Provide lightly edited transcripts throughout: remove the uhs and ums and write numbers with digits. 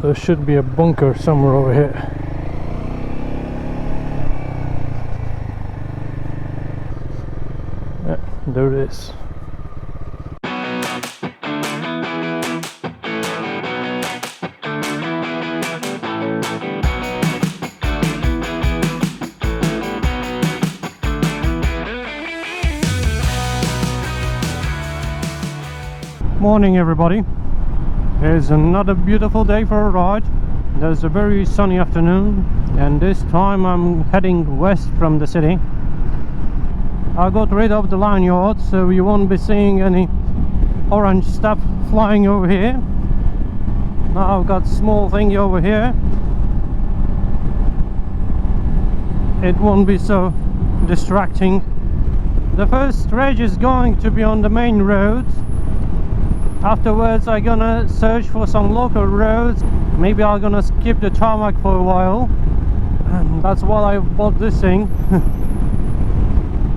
There should be a bunker somewhere over here. Yeah, there it is. Morning everybody. It's another beautiful day for a ride. There's a very sunny afternoon, and this time I'm heading west from the city. I got rid of the lanyard, so you won't be seeing any orange stuff flying over here. Now I've got small thingy over here. It won't be so distracting. The first stretch is going to be on the main road. Afterwards I'm gonna search for some local roads. Maybe I'm gonna skip the tarmac for a while, and that's why I bought this thing.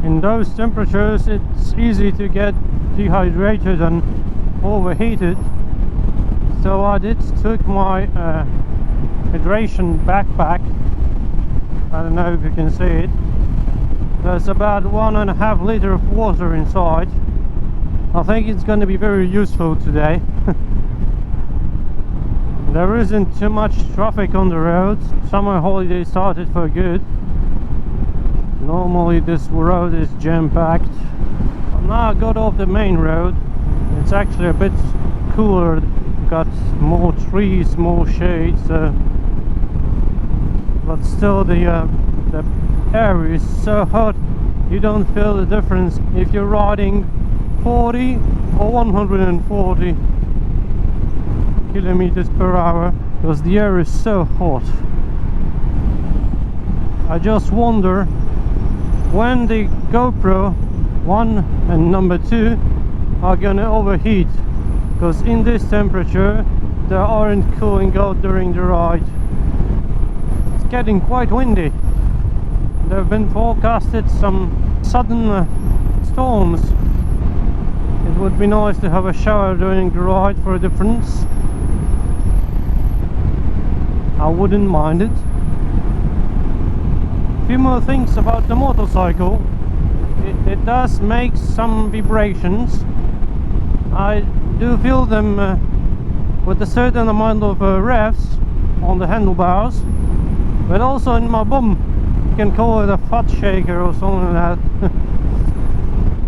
In those temperatures it's easy to get dehydrated and overheated, so I took my hydration backpack. I don't know if you can see it. There's about 1.5 liters of water inside. I think it's going to be very useful today. There isn't too much traffic on the roads. Summer holiday started for good. Normally this road is jam-packed. Now I got off the main road. It's actually a bit cooler. Got more trees, more shade. But still the air is so hot. You don't feel the difference if you're riding 40 or 140 kilometers per hour, because the air is so hot. I just wonder when the GoPro 1 and number 2 are gonna overheat, because in this temperature they aren't cooling out during the ride. It's getting quite windy. There have been forecasted some sudden storms. It would be nice to have a shower during the ride for a difference. I wouldn't mind it. A few more things about the motorcycle. It does make some vibrations. I do feel them with a certain amount of revs on the handlebars, but also in my bum. You can call it a fat shaker or something like that.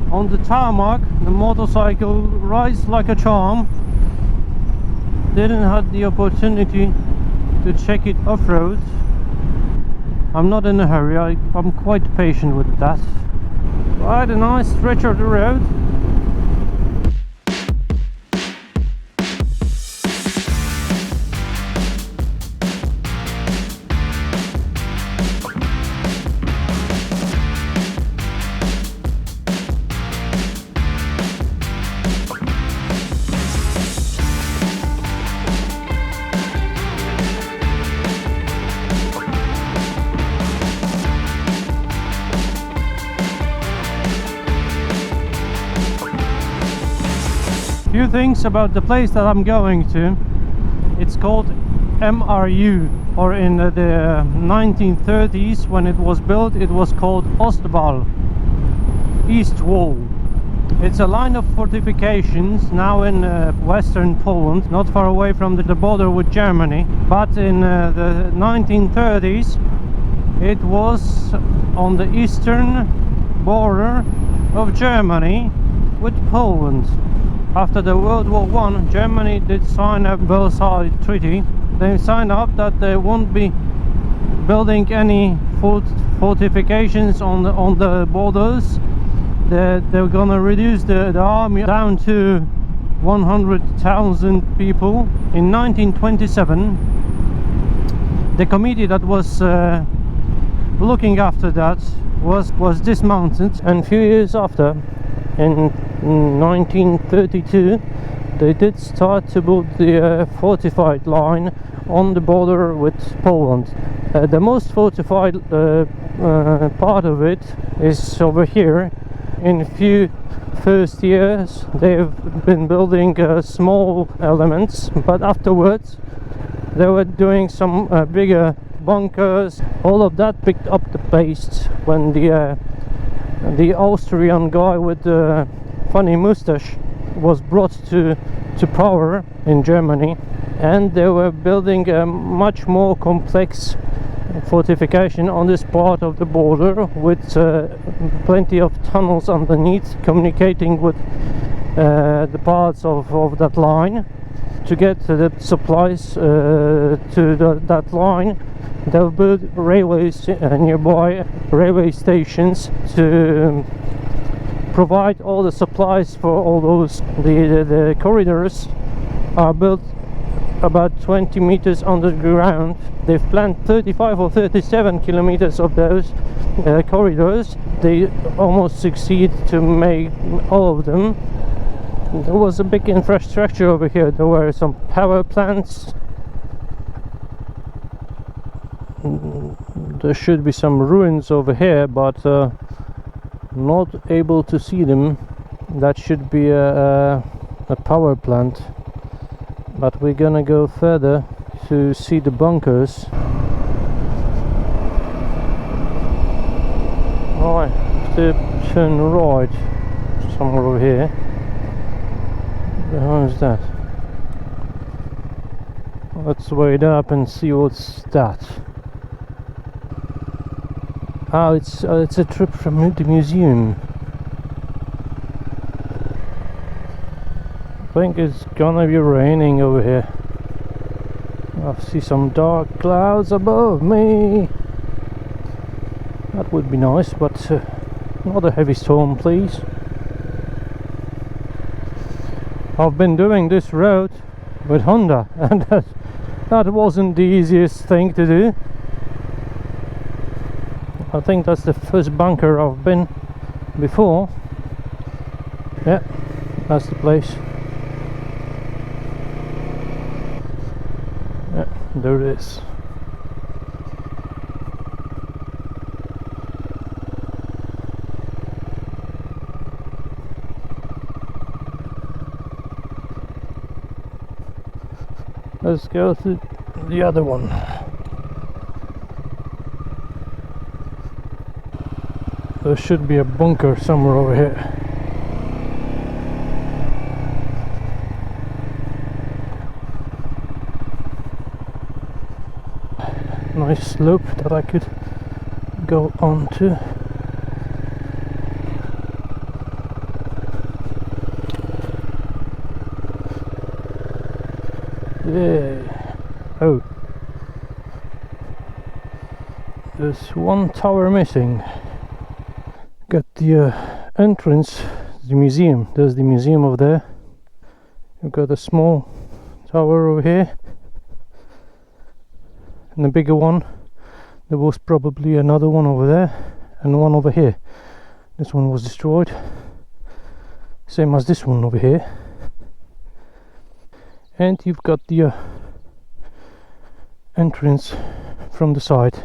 On the tarmac, the motorcycle rides like a charm. Didn't have the opportunity to check it off-road. I'm not in a hurry, I'm quite patient with that. Quite a nice stretch of the road. Few things about the place that I'm going to. It's called MRU, or in the 1930s when it was built it was called Ostwall, East Wall. It's a line of fortifications now in western Poland, not far away from the border with Germany, but in the 1930s it was on the eastern border of Germany with Poland. After the World War I, Germany did sign a Versailles Treaty. They signed up that they won't be building any fortifications on the borders. They're gonna reduce the army down to 100,000 people. In 1927, the committee that was looking after that was dismounted, and a few years after, in 1932, they did start to build the fortified line on the border with Poland. The most fortified part of it is over here. In a few first years they've been building small elements, but afterwards They were doing some bigger bunkers. All of that picked up the pace when the Austrian guy with the funny mustache was brought to power in Germany, and they were building a much more complex fortification on this part of the border with plenty of tunnels underneath communicating with the parts of that line. To get the supplies to that line, they'll build railways nearby railway stations to provide all the supplies for all those. The corridors are built about 20 meters underground. They've planned 35 or 37 kilometers of those corridors. They almost succeed to make all of them. There was a big infrastructure over here. There were some power plants. There should be some ruins over here, but not able to see them. That should be a power plant, but we're gonna go further to see the bunkers. Oh, I have to turn right somewhere over here. How is that? Let's wait up and see what's that. Oh, it's a trip from the museum. I think it's gonna be raining over here. I see some dark clouds above me. That would be nice, but not a heavy storm, please. I've been doing this road with Honda, and that wasn't the easiest thing to do. I think that's the first bunker I've been before. Yeah, that's the place. Yeah, there it is. Let's go to the other one. There should be a bunker somewhere over here. Nice slope that I could go onto. Yeah. Oh, there's one tower missing. Got the entrance to the museum. There's the museum over there. You've got a small tower over here, and the bigger one. There was probably another one over there, and one over here. This one was destroyed, same as this one over here. And you've got the entrance from the side.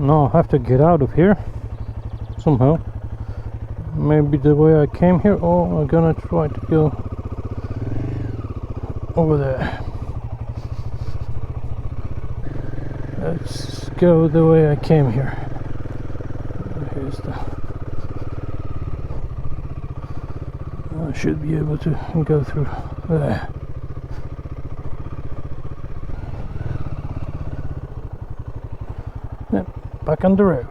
Now I have to get out of here somehow. Maybe the way I came here, or I'm gonna try to go over there. Let's go the way I came here. Here's the I should be able to go through there. Yep, back on the road.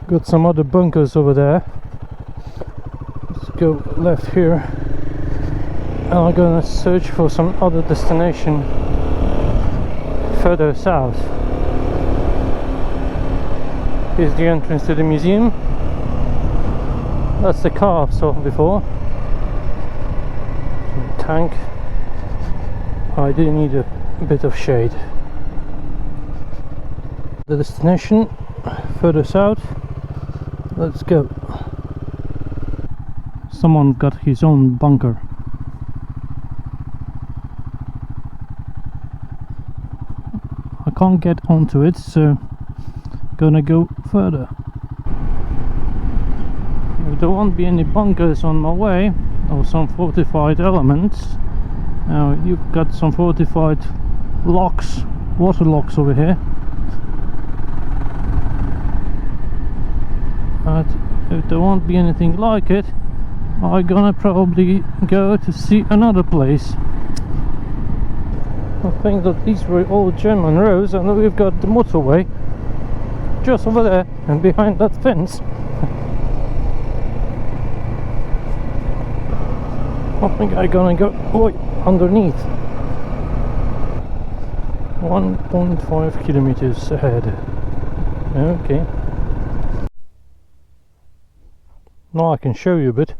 Got some other bunkers over there. Let's go left here. And I'm gonna search for some other destination further south. Here's the entrance to the museum. That's the car I saw before. Some tank. I do need a bit of shade. The destination further south. Let's go. Someone got his own bunker. I can't get onto it, so gonna go further. If there won't be any bunkers on my way, or some fortified elements. Now you've got some fortified locks, water locks over here. But if there won't be anything like it, I'm gonna probably go to see another place. I think that these were all German roads, and we've got the motorway just over there and behind that fence. I think I'm gonna go underneath. 1.5 kilometers ahead. Okay. Now I can show you a bit.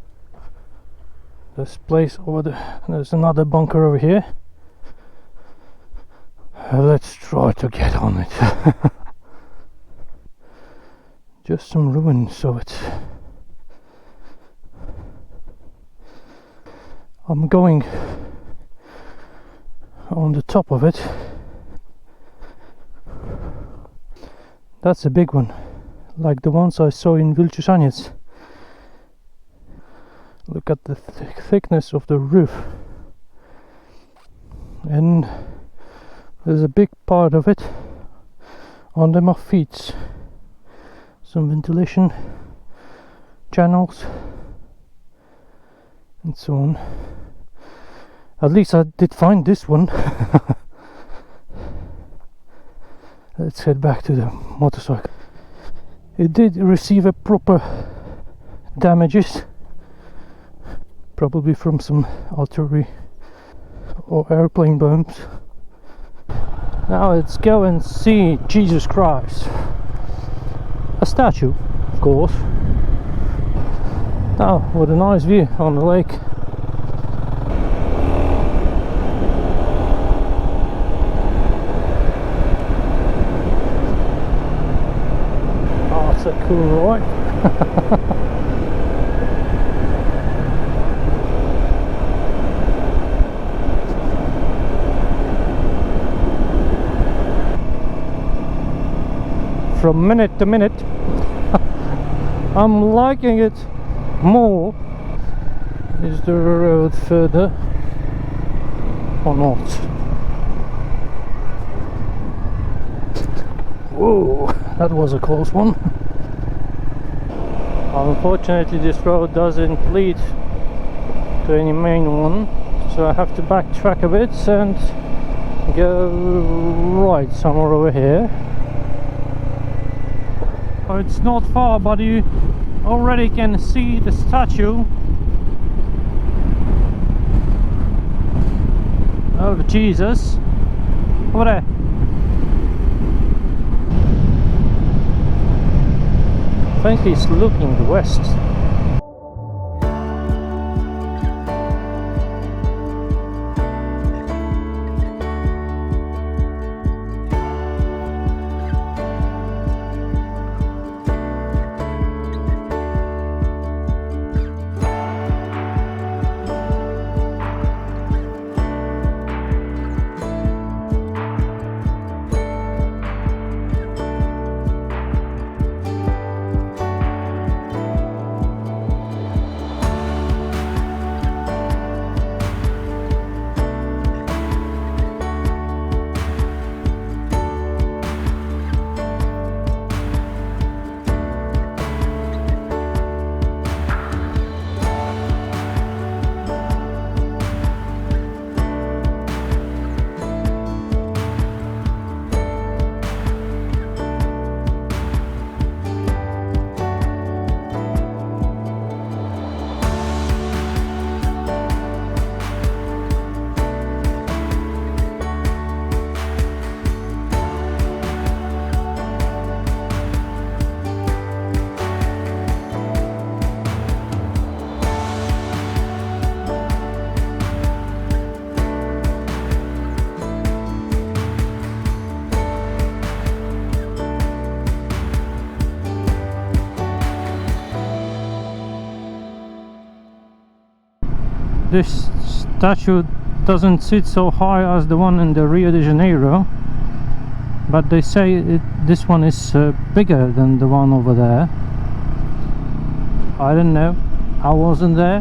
This place over there, there's another bunker over here. Let's try to get on it. Just some ruins of it. I'm going on the top of it. That's a big one, like the ones I saw in Vilchusaniec. Look at the thickness of the roof, and there's a big part of it under my feet. Some ventilation channels and so on. At least I did find this one. Let's head back to the motorcycle. It did receive a proper damages, probably from some artillery or airplane bombs. Now let's go and see Jesus Christ. A statue, of course. Now, what a nice view on the lake. Oh, it's a cool ride. From minute to minute, I'm liking it more. Is there a road further or not? Whoa, that was a close one. Unfortunately, this road doesn't lead to any main one, so I have to backtrack a bit and go right somewhere over here. It's not far, but you already can see the statue of Jesus over there. I think he's looking west. this statue doesn't sit so high as the one in the Rio de Janeiro, but they say this one is bigger than the one over there. I don't know, I wasn't there.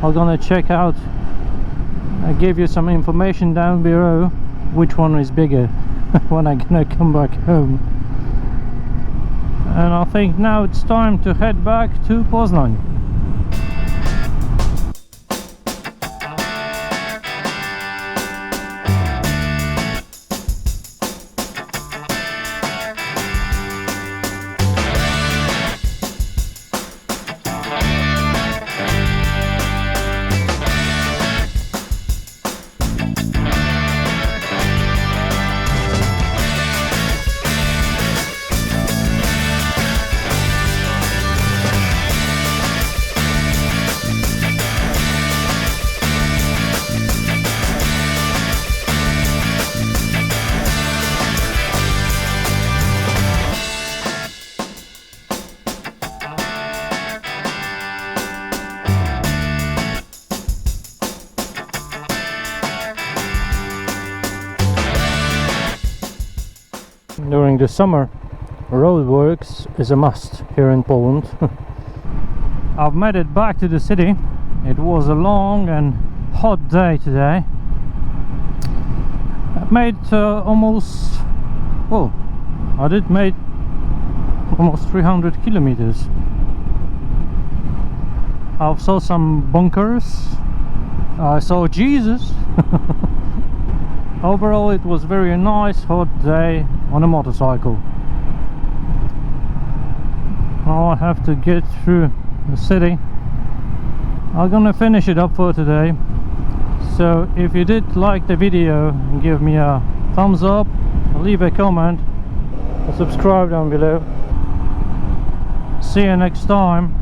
I'm gonna check out. I gave you some information down below which one is bigger when I'm gonna come back home. And I think now it's time to head back to Poznań. During the summer, roadworks is a must here in Poland. I've made it back to the city. It was a long and hot day today. I made almost 300 kilometers. I saw some bunkers. I saw Jesus. Overall, it was very nice hot day on a motorcycle. Now I have to get through the city. I'm gonna finish it up for today. So if you did like the video, give me a thumbs up, leave a comment, and subscribe down below. See you next time.